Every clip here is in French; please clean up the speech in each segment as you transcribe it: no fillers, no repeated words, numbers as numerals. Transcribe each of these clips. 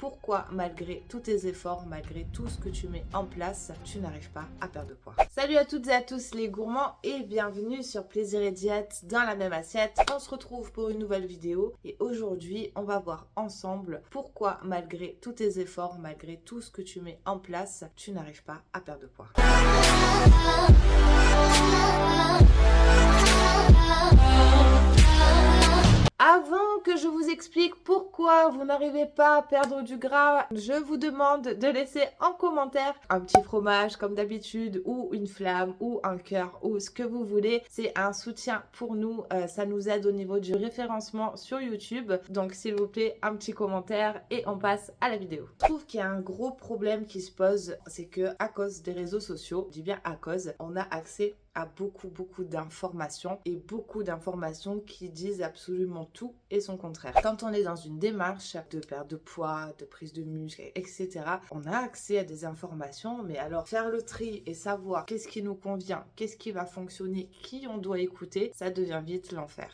pourquoi malgré tous tes efforts, malgré tout ce que tu mets en place, tu n'arrives pas à perdre de poids. Salut à toutes et à tous les gourmands et bienvenue sur Plaisir et Diète dans la même assiette. On se retrouve pour une nouvelle vidéo et aujourd'hui on va voir ensemble pourquoi malgré tous tes efforts, malgré tout ce que tu mets en place, tu n'arrives pas à perdre de poids. Avant que je vous explique pourquoi vous n'arrivez pas à perdre du gras, je vous demande de laisser en commentaire un petit fromage comme d'habitude ou une flamme ou un cœur ou ce que vous voulez. C'est un soutien pour nous, ça nous aide au niveau du référencement sur YouTube. Donc s'il vous plaît, un petit commentaire et on passe à la vidéo. Je trouve qu'il y a un gros problème qui se pose, c'est que à cause des réseaux sociaux, je dis bien à cause, on a accès à beaucoup d'informations et beaucoup d'informations qui disent absolument tout et son contraire. Quand on est dans une démarche de perte de poids, de prise de muscle, etc., on a accès à des informations, mais alors faire le tri et savoir qu'est-ce qui nous convient, qu'est-ce qui va fonctionner, qui on doit écouter, ça devient vite l'enfer.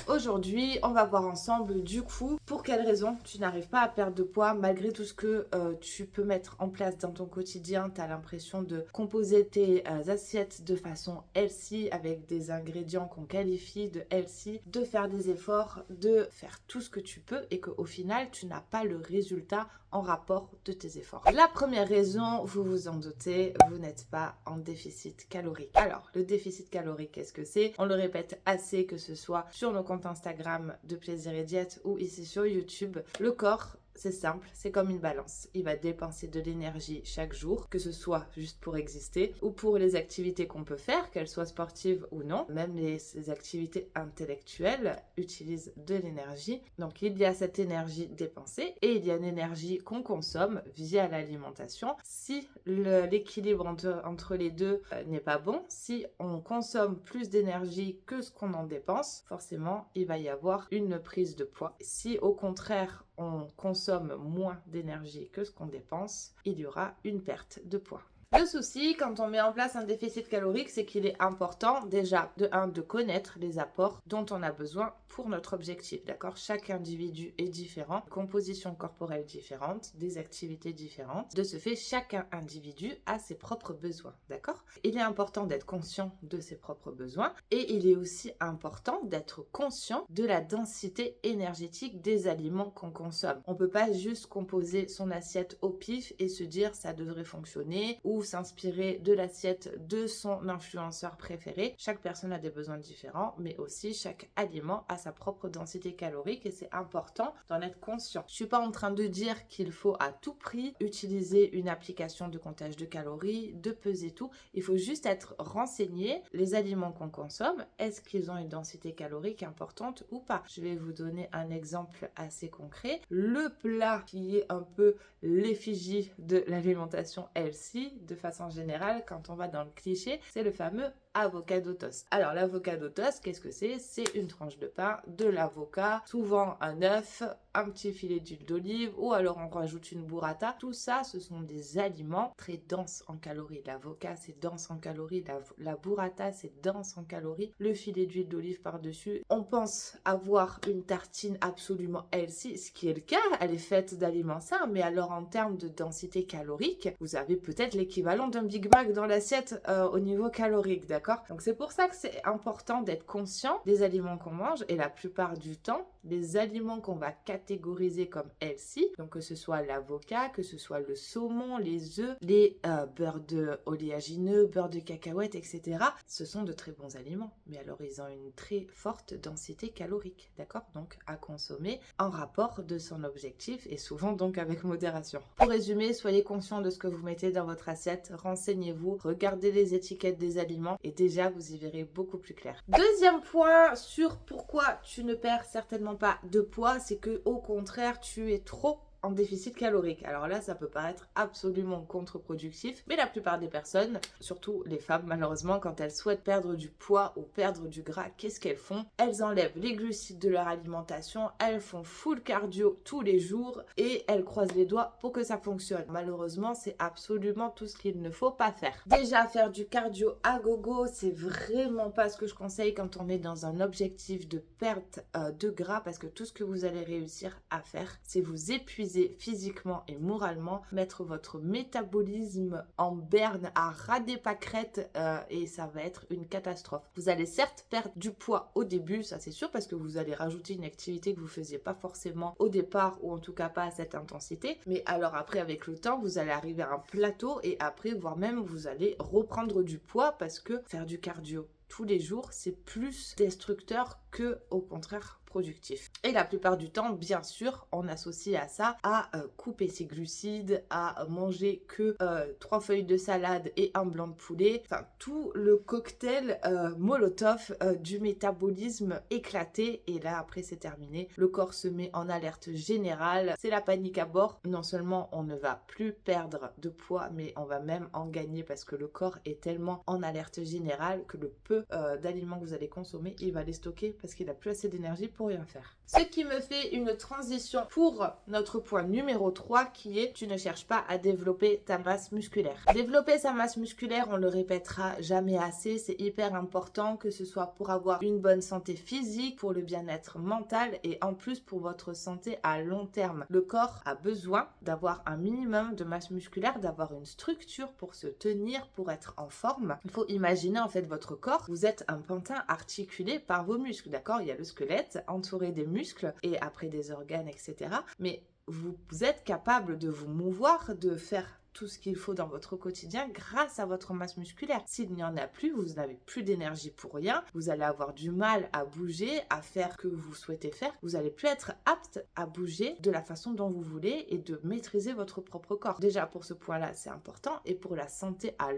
Aujourd'hui, on va voir ensemble du coup pour quelles raisons tu n'arrives pas à perdre de poids malgré tout ce que tu peux mettre en place dans ton quotidien. Tu as l'impression de composer tes assiettes de façon healthy avec des ingrédients qu'on qualifie de healthy, de faire des efforts, de faire tout ce que tu peux et qu'au final, tu n'as pas le résultat en rapport de tes efforts. La première raison, vous vous en doutez, vous n'êtes pas en déficit calorique. Alors, le déficit calorique, qu'est-ce que c'est? On le répète assez, que ce soit sur nos comptes Instagram de Plaisir et Diète ou ici sur YouTube. Le corps, c'est simple, c'est comme une balance. Il va dépenser de l'énergie chaque jour, que ce soit juste pour exister ou pour les activités qu'on peut faire, qu'elles soient sportives ou non. Même les activités intellectuelles utilisent de l'énergie. Donc il y a cette énergie dépensée et il y a une énergie qu'on consomme via l'alimentation. Si l'équilibre entre les deux n'est pas bon, si on consomme plus d'énergie que ce qu'on en dépense, forcément il va y avoir une prise de poids. Si au contraire on consomme moins d'énergie que ce qu'on dépense, il y aura une perte de poids. Le souci, quand on met en place un déficit calorique, c'est qu'il est important déjà de connaître les apports dont on a besoin pour notre objectif, d'accord? Chaque individu est différent, composition corporelle différente, des activités différentes. De ce fait, chaque individu a ses propres besoins, d'accord? Il est important d'être conscient de ses propres besoins et il est aussi important d'être conscient de la densité énergétique des aliments qu'on consomme. On ne peut pas juste composer son assiette au pif et se dire ça devrait fonctionner ou s'inspirer de l'assiette de son influenceur préféré. Chaque personne a des besoins différents, mais aussi chaque aliment a sa propre densité calorique et c'est important d'en être conscient. Je suis pas en train de dire qu'il faut à tout prix utiliser une application de comptage de calories, de peser tout. Il faut juste être renseigné. Les aliments qu'on consomme, est-ce qu'ils ont une densité calorique importante ou pas? Je vais vous donner un exemple assez concret. Le plat qui est un peu l'effigie de l'alimentation healthy, de façon générale, quand on va dans le cliché, c'est le fameux avocado toast. Alors l'avocado toast, qu'est-ce que c'est? C'est une tranche de pain, de l'avocat, souvent un œuf, un petit filet d'huile d'olive ou alors on rajoute une burrata. Tout ça, ce sont des aliments très denses en calories. L'avocat, c'est dense en calories. La burrata, c'est dense en calories. Le filet d'huile d'olive par-dessus. On pense avoir une tartine absolument healthy, ce qui est le cas. Elle est faite d'aliments sains, mais alors en termes de densité calorique, vous avez peut-être l'équivalent d'un Big Mac dans l'assiette au niveau calorique, d'accord? Donc c'est pour ça que c'est important d'être conscient des aliments qu'on mange et la plupart du temps, les aliments qu'on va catégoriser comme healthy, donc que ce soit l'avocat, que ce soit le saumon, les œufs, les beurres de oléagineux, beurre de cacahuète, etc. Ce sont de très bons aliments, mais alors ils ont une très forte densité calorique, d'accord? Donc à consommer en rapport de son objectif et souvent donc avec modération. Pour résumer, soyez conscient de ce que vous mettez dans votre assiette, renseignez-vous, regardez les étiquettes des aliments et déjà vous y verrez beaucoup plus clair. Deuxième point sur pourquoi tu ne perds certainement pas de poids, c'est que au contraire tu es trop en déficit calorique. Alors là, ça peut paraître absolument contre-productif, mais la plupart des personnes, surtout les femmes malheureusement, quand elles souhaitent perdre du poids ou perdre du gras, qu'est-ce qu'elles font? Elles enlèvent les glucides de leur alimentation, elles font full cardio tous les jours et elles croisent les doigts pour que ça fonctionne. Malheureusement, c'est absolument tout ce qu'il ne faut pas faire. Déjà, faire du cardio à gogo, c'est vraiment pas ce que je conseille quand on est dans un objectif de perte de gras, parce que tout ce que vous allez réussir à faire, c'est vous épuiser s'épuiser physiquement et moralement, mettre votre métabolisme en berne à ras des pâquerettes et ça va être une catastrophe. Vous allez certes perdre du poids au début, ça c'est sûr, parce que vous allez rajouter une activité que vous faisiez pas forcément au départ ou en tout cas pas à cette intensité. Mais alors après, avec le temps, vous allez arriver à un plateau et après, voire même, vous allez reprendre du poids parce que faire du cardio tous les jours, c'est plus destructeur que au contraire productif. Et la plupart du temps, bien sûr, on associe à ça à couper ses glucides, à manger que 3 feuilles de salade et un blanc de poulet. Enfin, tout le cocktail molotov du métabolisme éclaté. Et là, après, c'est terminé. Le corps se met en alerte générale. C'est la panique à bord. Non seulement on ne va plus perdre de poids, mais on va même en gagner parce que le corps est tellement en alerte générale que le peu d'aliments que vous allez consommer, il va les stocker parce qu'il n'a plus assez d'énergie pour rien faire. Ce qui me fait une transition pour notre point numéro 3 qui est tu ne cherches pas à développer ta masse musculaire. Développer sa masse musculaire, on le répétera jamais assez, c'est hyper important que ce soit pour avoir une bonne santé physique, pour le bien-être mental et en plus pour votre santé à long terme. Le corps a besoin d'avoir un minimum de masse musculaire, d'avoir une structure pour se tenir, pour être en forme. Il faut imaginer en fait votre corps, vous êtes un pantin articulé par vos muscles, d'accord? Il y a le squelette entouré des muscles et après des organes, etc. Mais vous êtes capable de vous mouvoir, de faire tout ce qu'il faut dans votre quotidien grâce à votre masse musculaire. S'il n'y en a plus, vous n'avez plus d'énergie pour rien, vous allez avoir du mal à bouger, à faire ce que vous souhaitez faire, vous n'allez plus être apte à bouger de la façon dont vous voulez et de maîtriser votre propre corps. Déjà pour ce point-là, c'est important et pour la santé à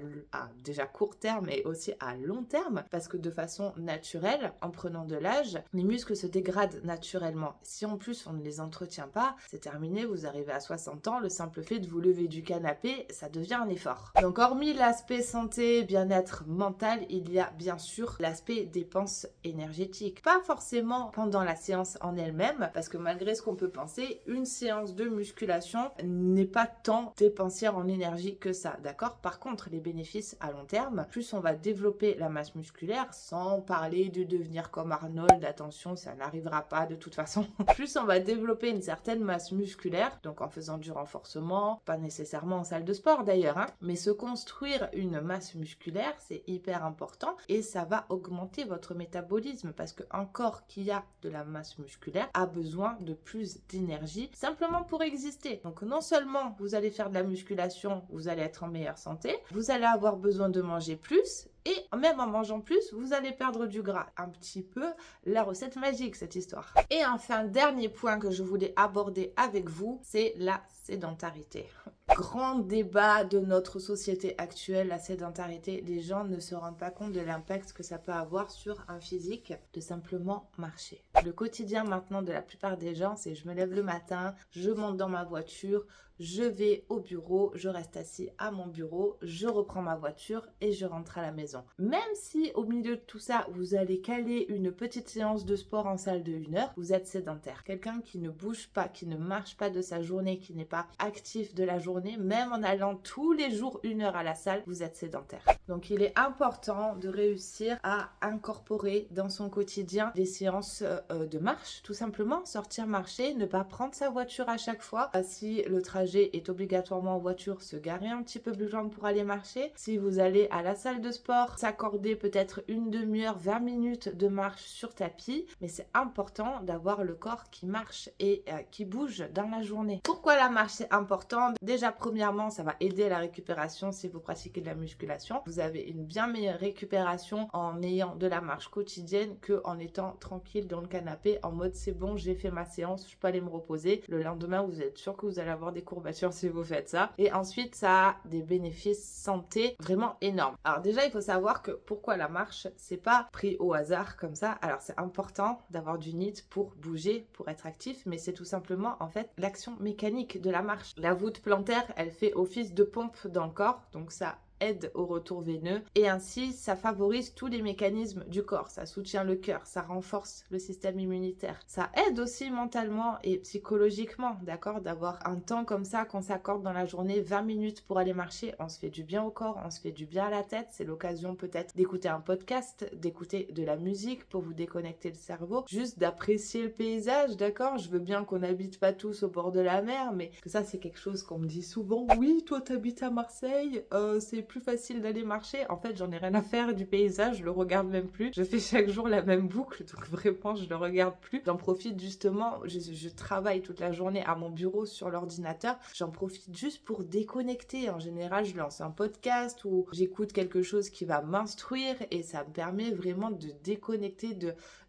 déjà court terme et aussi à long terme parce que de façon naturelle, en prenant de l'âge, les muscles se dégradent naturellement. Si en plus on ne les entretient pas, c'est terminé, vous arrivez à 60 ans, le simple fait de vous lever du canapé, ça devient un effort. Donc hormis l'aspect santé, bien-être mental, il y a bien sûr l'aspect dépenses énergétiques. Pas forcément pendant la séance en elle-même, parce que malgré ce qu'on peut penser, une séance de musculation n'est pas tant dépensière en énergie que ça, d'accord? Par contre, les bénéfices à long terme, plus on va développer la masse musculaire, sans parler de devenir comme Arnold, attention, ça n'arrivera pas de toute façon, plus on va développer une certaine masse musculaire, donc en faisant du renforcement, pas nécessairement en salle de sport d'ailleurs, hein. Mais se construire une masse musculaire, c'est hyper important et ça va augmenter votre métabolisme parce qu'un corps qui a de la masse musculaire a besoin de plus d'énergie simplement pour exister. Donc non seulement vous allez faire de la musculation, vous allez être en meilleure santé, vous allez avoir besoin de manger plus et même en mangeant plus, vous allez perdre du gras. Un petit peu la recette magique, cette histoire. Et enfin, dernier point que je voulais aborder avec vous, c'est la sédentarité. Grand débat de notre société actuelle, la sédentarité. Les gens ne se rendent pas compte de l'impact que ça peut avoir sur un physique de simplement marcher. Le quotidien maintenant de la plupart des gens, c'est je me lève le matin, je monte dans ma voiture, je vais au bureau, je reste assis à mon bureau, je reprends ma voiture et je rentre à la maison. Même si au milieu de tout ça, vous allez caler une petite séance de sport en salle de 1 heure, vous êtes sédentaire. Quelqu'un qui ne bouge pas, qui ne marche pas de sa journée, qui n'est pas actif de la journée, même en allant tous les jours 1 heure à la salle, vous êtes sédentaire. Donc il est important de réussir à incorporer dans son quotidien des séances de marche, tout simplement, sortir marcher, ne pas prendre sa voiture à chaque fois. Si le trajet est obligatoirement en voiture, se garer un petit peu plus loin pour aller marcher. Si vous allez à la salle de sport, s'accorder peut-être une demi-heure, 20 minutes de marche sur tapis, mais c'est important d'avoir le corps qui marche et qui bouge dans la journée. Pourquoi la marche c'est important? Déjà premièrement, ça va aider à la récupération si vous pratiquez de la musculation. Vous avez une bien meilleure récupération en ayant de la marche quotidienne que en étant tranquille dans le canapé en mode c'est bon, j'ai fait ma séance, je peux aller me reposer. Le lendemain, vous êtes sûr que vous allez avoir des courbatures si vous faites ça. Et ensuite, ça a des bénéfices santé vraiment énormes. Alors déjà, il faut savoir que pourquoi la marche, c'est pas pris au hasard comme ça. Alors c'est important d'avoir du NEAT pour bouger, pour être actif, mais c'est tout simplement en fait l'action mécanique de la marche. La voûte plantaire, elle fait office de pompe dans le corps, donc ça aide au retour veineux et ainsi ça favorise tous les mécanismes du corps, ça soutient le cœur, ça renforce le système immunitaire, ça aide aussi mentalement et psychologiquement, d'accord, d'avoir un temps comme ça qu'on s'accorde dans la journée, 20 minutes pour aller marcher, on se fait du bien au corps, on se fait du bien à la tête, c'est l'occasion peut-être d'écouter un podcast, d'écouter de la musique pour vous déconnecter le cerveau, juste d'apprécier le paysage, d'accord, je veux bien qu'on n'habite pas tous au bord de la mer, mais que ça c'est quelque chose qu'on me dit souvent, oui toi t'habites à Marseille, c'est plus facile d'aller marcher, en fait j'en ai rien à faire du paysage, je le regarde même plus, je fais chaque jour la même boucle, donc vraiment je le regarde plus, j'en profite justement, je travaille toute la journée à mon bureau sur l'ordinateur, j'en profite juste pour déconnecter, en général je lance un podcast ou j'écoute quelque chose qui va m'instruire et ça me permet vraiment de déconnecter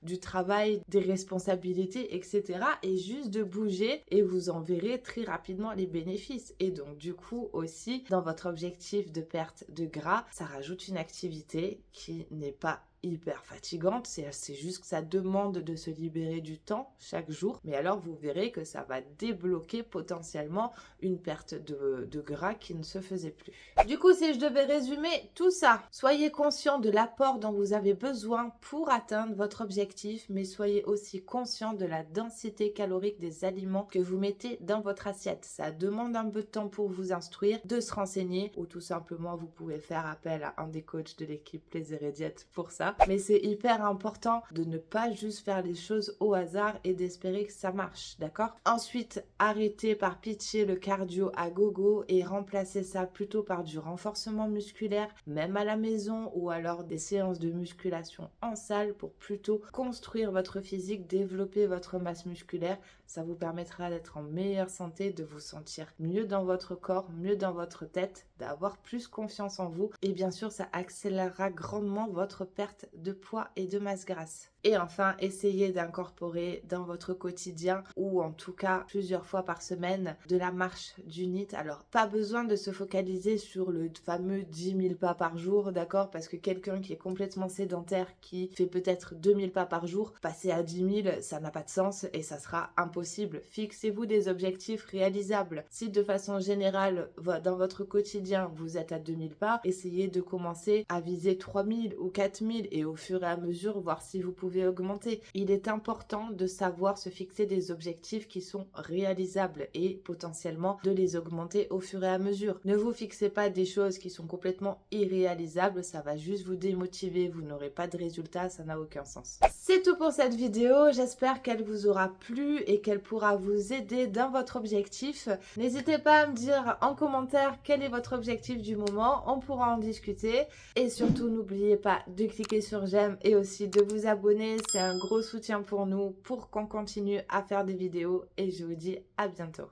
du travail, des responsabilités, etc. et juste de bouger et vous en verrez très rapidement les bénéfices. Et donc du coup aussi, dans votre objectif de perte de gras, ça rajoute une activité qui n'est pas hyper fatigante, c'est juste que ça demande de se libérer du temps chaque jour, mais alors vous verrez que ça va débloquer potentiellement une perte de gras qui ne se faisait plus. Du coup, si je devais résumer tout ça, soyez conscient de l'apport dont vous avez besoin pour atteindre votre objectif, mais soyez aussi conscient de la densité calorique des aliments que vous mettez dans votre assiette. Ça demande un peu de temps pour vous instruire, de se renseigner, ou tout simplement vous pouvez faire appel à un des coachs de l'équipe Plaisir et Diète pour ça. Mais c'est hyper important de ne pas juste faire les choses au hasard et d'espérer que ça marche, d'accord? Ensuite, arrêtez par pitié le cardio à gogo et remplacez ça plutôt par du renforcement musculaire, même à la maison, ou alors des séances de musculation en salle pour plutôt construire votre physique, développer votre masse musculaire. Ça vous permettra d'être en meilleure santé, de vous sentir mieux dans votre corps, mieux dans votre tête, d'avoir plus confiance en vous. Et bien sûr, ça accélérera grandement votre perte de poids et de masse grasse. Et enfin, essayez d'incorporer dans votre quotidien, ou en tout cas plusieurs fois par semaine, de la marche du NEAT. Alors, pas besoin de se focaliser sur le fameux 10 000 pas par jour, d'accord? Parce que quelqu'un qui est complètement sédentaire, qui fait peut-être 2 000 pas par jour, passer à 10 000, ça n'a pas de sens et ça sera impossible. Fixez-vous des objectifs réalisables. Si de façon générale, dans votre quotidien, vous êtes à 2 000 pas, essayez de commencer à viser 3 000 ou 4 000 et au fur et à mesure, voir si vous pouvez augmenter. Il est important de savoir se fixer des objectifs qui sont réalisables et potentiellement de les augmenter au fur et à mesure. Ne vous fixez pas des choses qui sont complètement irréalisables, ça va juste vous démotiver, vous n'aurez pas de résultats, ça n'a aucun sens. C'est tout pour cette vidéo, j'espère qu'elle vous aura plu et qu'elle pourra vous aider dans votre objectif. N'hésitez pas à me dire en commentaire quel est votre objectif du moment, on pourra en discuter. Et surtout, n'oubliez pas de cliquer sur j'aime et aussi de vous abonner, c'est un gros soutien pour nous, pour qu'on continue à faire des vidéos et je vous dis à bientôt.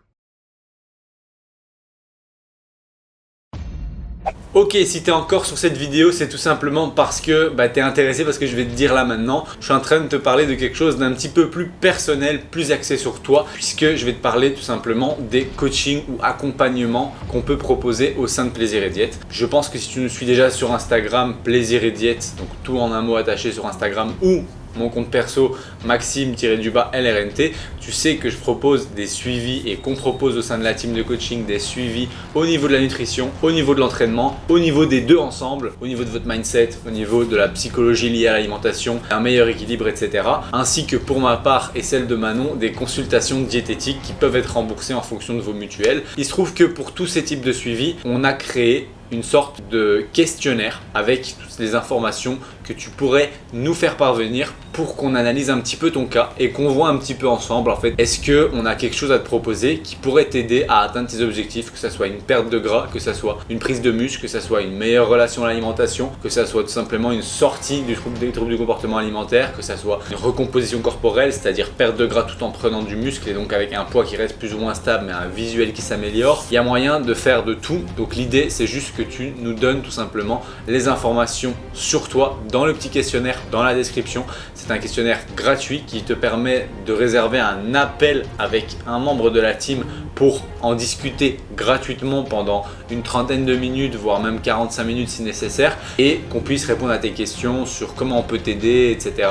Ok, si t'es encore sur cette vidéo, c'est tout simplement parce que t'es intéressé, parce que je vais te dire là maintenant, je suis en train de te parler de quelque chose d'un petit peu plus personnel, plus axé sur toi, puisque je vais te parler tout simplement des coachings ou accompagnements qu'on peut proposer au sein de Plaisir et Diète. Je pense que si tu nous suis déjà sur Instagram, Plaisir et Diète, donc tout en un mot attaché sur Instagram, ou mon compte perso Maxime-LRNT, tu sais que je propose des suivis et qu'on propose au sein de la team de coaching des suivis au niveau de la nutrition, au niveau de l'entraînement, au niveau des deux ensemble, au niveau de votre mindset, au niveau de la psychologie liée à l'alimentation, un meilleur équilibre, etc. Ainsi que pour ma part et celle de Manon, des consultations diététiques qui peuvent être remboursées en fonction de vos mutuelles. Il se trouve que pour tous ces types de suivis, on a créé une sorte de questionnaire avec toutes les informations que tu pourrais nous faire parvenir pour qu'on analyse un petit peu ton cas et qu'on voit un petit peu ensemble en fait, est-ce qu'on a quelque chose à te proposer qui pourrait t'aider à atteindre tes objectifs, que ça soit une perte de gras, que ça soit une prise de muscle, que ça soit une meilleure relation à l'alimentation, que ça soit tout simplement une sortie des troubles du comportement alimentaire, que ça soit une recomposition corporelle, c'est-à-dire perte de gras tout en prenant du muscle et donc avec un poids qui reste plus ou moins stable mais un visuel qui s'améliore. Il y a moyen de faire de tout, donc l'idée c'est juste que tu nous donnes tout simplement les informations sur toi dans le petit questionnaire dans la description. C'est un questionnaire gratuit qui te permet de réserver un appel avec un membre de la team pour en discuter gratuitement pendant une trentaine de minutes, voire même 45 minutes si nécessaire, et qu'on puisse répondre à tes questions sur comment on peut t'aider, etc.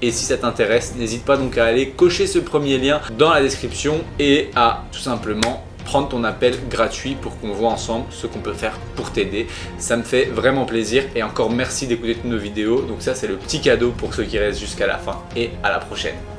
Et si ça t'intéresse, n'hésite pas donc à aller cocher ce premier lien dans la description et à tout simplement prendre ton appel gratuit pour qu'on voit ensemble ce qu'on peut faire pour t'aider. Ça me fait vraiment plaisir et encore merci d'écouter toutes nos vidéos. Donc ça c'est le petit cadeau pour ceux qui restent jusqu'à la fin et à la prochaine.